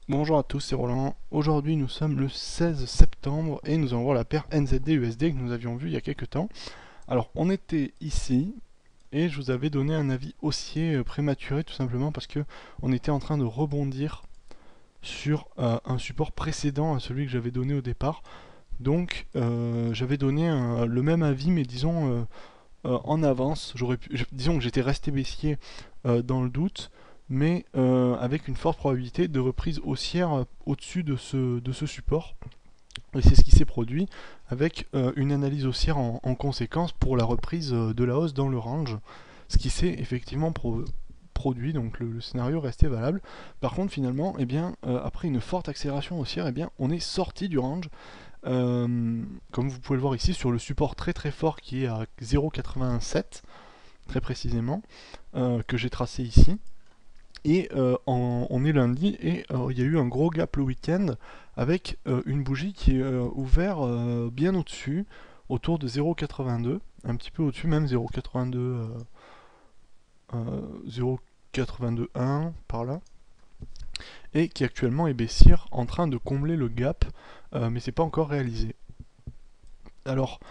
Bonjour à tous, c'est Roland. Aujourd'hui nous sommes le 16 septembre et nous allons voir la paire NZD-USD que nous avions vue il y a quelques temps. Alors on était ici et je vous avais donné un avis haussier prématuré tout simplement parce que on était en train de rebondir sur un support précédent à celui que j'avais donné au départ. Donc j'avais donné le même avis mais disons en avance. Disons que j'étais resté baissier dans le doute, mais avec une forte probabilité de reprise haussière au-dessus de ce support. Et c'est ce qui s'est produit avec une analyse haussière en conséquence pour la reprise de la hausse dans le range. Ce qui s'est effectivement produit, donc le scénario restait valable. Par contre, finalement, eh bien, après une forte accélération haussière, eh bien, on est sorti du range. Comme vous pouvez le voir ici sur le support très très fort qui est à 0,87 très précisément, que j'ai tracé ici. Et on est lundi et il y a eu un gros gap le week-end avec une bougie qui est ouverte bien au-dessus, autour de 0,82, un petit peu au-dessus même 0,82, 0,82,1 par là, et qui actuellement est baissière en train de combler le gap, mais c'est pas encore réalisé. Alors,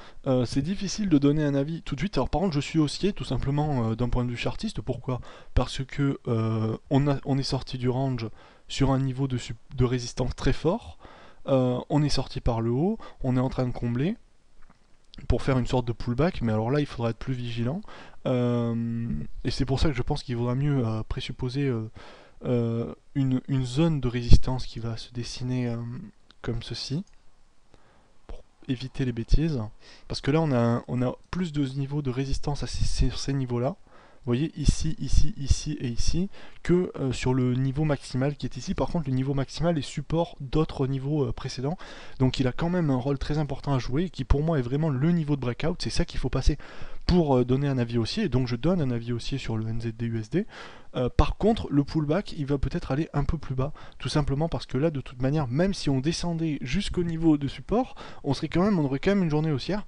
c'est difficile de donner un avis tout de suite. Alors, par contre, je suis haussier tout simplement d'un point de vue chartiste. Pourquoi? Parce que on est sorti du range sur un niveau de résistance très fort. On est sorti par le haut. On est en train de combler pour faire une sorte de pullback. Mais alors là, il faudra être plus vigilant. Et c'est pour ça que je pense qu'il vaudra mieux présupposer une zone de résistance qui va se dessiner comme ceci, éviter les bêtises. Parce que là, on a plus de niveaux de résistance sur ces niveaux-là. Vous voyez, ici, ici, ici et ici, que sur le niveau maximal qui est ici. Par contre, le niveau maximal est support d'autres niveaux précédents. Donc il a quand même un rôle très important à jouer, qui pour moi est vraiment le niveau de breakout. C'est ça qu'il faut passer pour donner un avis haussier. Et donc je donne un avis haussier sur le NZD-USD. Par contre, le pullback, il va peut-être aller un peu plus bas. Tout simplement parce que là, de toute manière, même si on descendait jusqu'au niveau de support, on aurait quand même une journée haussière.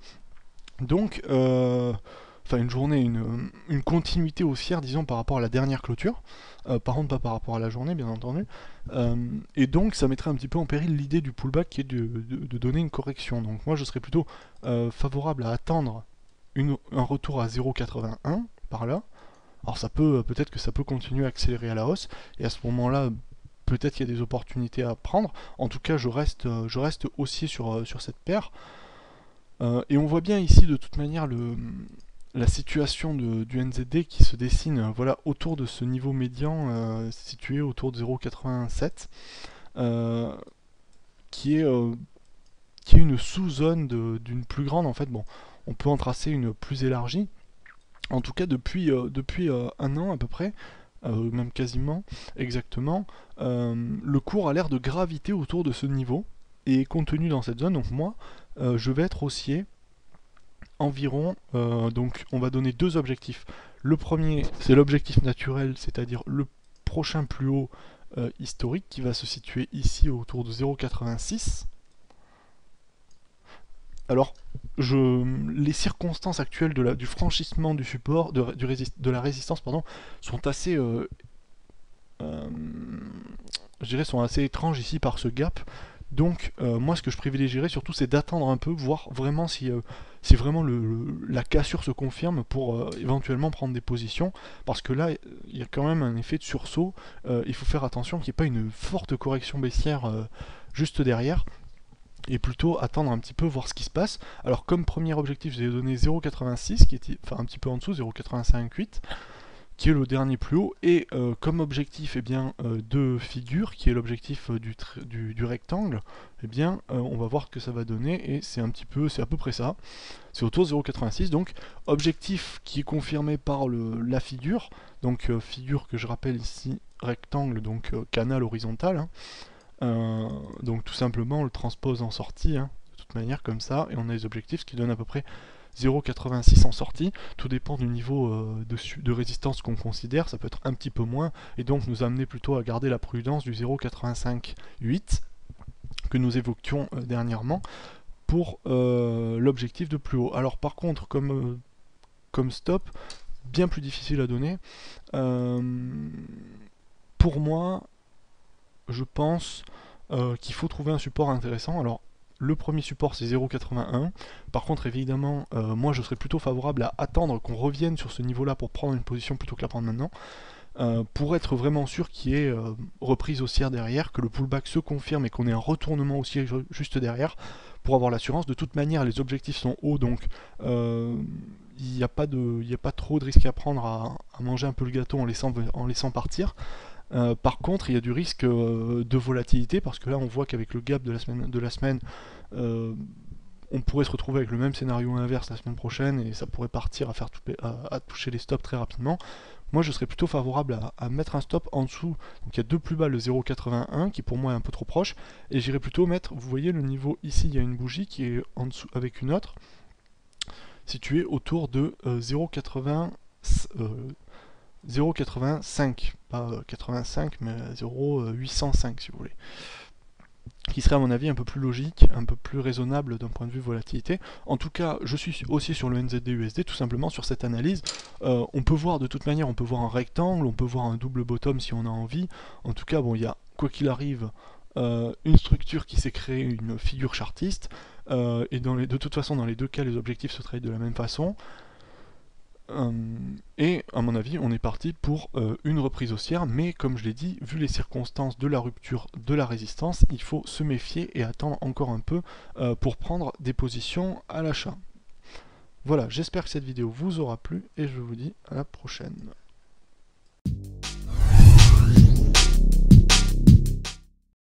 Donc, enfin une journée, une continuité haussière, disons, par rapport à la dernière clôture. Par contre, pas par rapport à la journée, bien entendu. Et donc, ça mettrait un petit peu en péril l'idée du pullback qui est de donner une correction. Donc, moi, je serais plutôt favorable à attendre un retour à 0,81 par là. Alors, peut-être que ça peut continuer à accélérer à la hausse. Et à ce moment-là, peut-être qu'il y a des opportunités à prendre. En tout cas, je reste haussier sur cette paire. Et on voit bien ici de toute manière la situation du NZD qui se dessine voilà, autour de ce niveau médian situé autour de 0,87 euh, qui, est, euh, qui est une sous-zone d'une plus grande. En fait, bon, on peut en tracer une plus élargie. En tout cas, depuis un an à peu près, même quasiment exactement, le cours a l'air de graviter autour de ce niveau et est contenu dans cette zone. Donc moi, je vais être haussier environ. Donc on va donner deux objectifs. Le premier, c'est l'objectif naturel, c'est-à-dire le prochain plus haut historique qui va se situer ici autour de 0,86. Alors, les circonstances actuelles du franchissement du support, de la résistance, pardon, sont assez, euh, je dirais, sont assez étranges ici par ce gap. Donc, moi, ce que je privilégierais surtout, c'est d'attendre un peu, voir vraiment si vraiment la cassure se confirme pour éventuellement prendre des positions. Parce que là, il y a quand même un effet de sursaut. Il faut faire attention qu'il n'y ait pas une forte correction baissière juste derrière et plutôt attendre un petit peu, voir ce qui se passe. Alors comme premier objectif, je vous ai donné 0,86, qui était enfin un petit peu en dessous, 0,858, qui est le dernier plus haut, et comme objectif, eh bien, de figure, qui est l'objectif du rectangle, eh bien, on va voir ce que ça va donner, et c'est à peu près ça. C'est autour de 0,86, donc objectif qui est confirmé par la figure, donc figure que je rappelle ici, rectangle, donc canal horizontal, hein. Donc tout simplement on le transpose en sortie, hein, de toute manière comme ça, et on a les objectifs ce qui donne à peu près 0,86 en sortie. Tout dépend du niveau de résistance qu'on considère, ça peut être un petit peu moins, et donc nous amener plutôt à garder la prudence du 0,858 que nous évoquions dernièrement pour l'objectif de plus haut. Alors par contre, comme stop, bien plus difficile à donner. Pour moi, je pense qu'il faut trouver un support intéressant. Alors, le premier support c'est 0,81. Par contre, évidemment, moi je serais plutôt favorable à attendre qu'on revienne sur ce niveau-là pour prendre une position plutôt que la prendre maintenant. Pour être vraiment sûr qu'il y ait reprise haussière derrière, que le pullback se confirme et qu'on ait un retournement haussier juste derrière, pour avoir l'assurance. De toute manière, les objectifs sont hauts, donc il n'y a pas trop de risque à prendre à manger un peu le gâteau en laissant partir. Par contre, il y a du risque de volatilité, parce que là on voit qu'avec le gap de la semaine on pourrait se retrouver avec le même scénario inverse la semaine prochaine, et ça pourrait partir à toucher les stops très rapidement. Moi je serais plutôt favorable à mettre un stop en dessous, donc il y a deux plus bas, le 0,81 qui pour moi est un peu trop proche, et j'irais plutôt mettre, vous voyez le niveau ici, il y a une bougie qui est en dessous avec une autre, située autour de 0,85, pas 85 mais 0,805 si vous voulez, qui serait à mon avis un peu plus logique, un peu plus raisonnable d'un point de vue volatilité. En tout cas, je suis aussi sur le NZD-USD, tout simplement sur cette analyse. On peut voir de toute manière, on peut voir un rectangle, on peut voir un double bottom si on a envie. En tout cas, bon, il y a, quoi qu'il arrive, une structure qui s'est créée, une figure chartiste, et de toute façon, dans les deux cas, les objectifs se traitent de la même façon. Et à mon avis on est parti pour une reprise haussière, mais comme je l'ai dit, vu les circonstances de la rupture de la résistance, il faut se méfier et attendre encore un peu pour prendre des positions à l'achat. Voilà, j'espère que cette vidéo vous aura plu et je vous dis à la prochaine.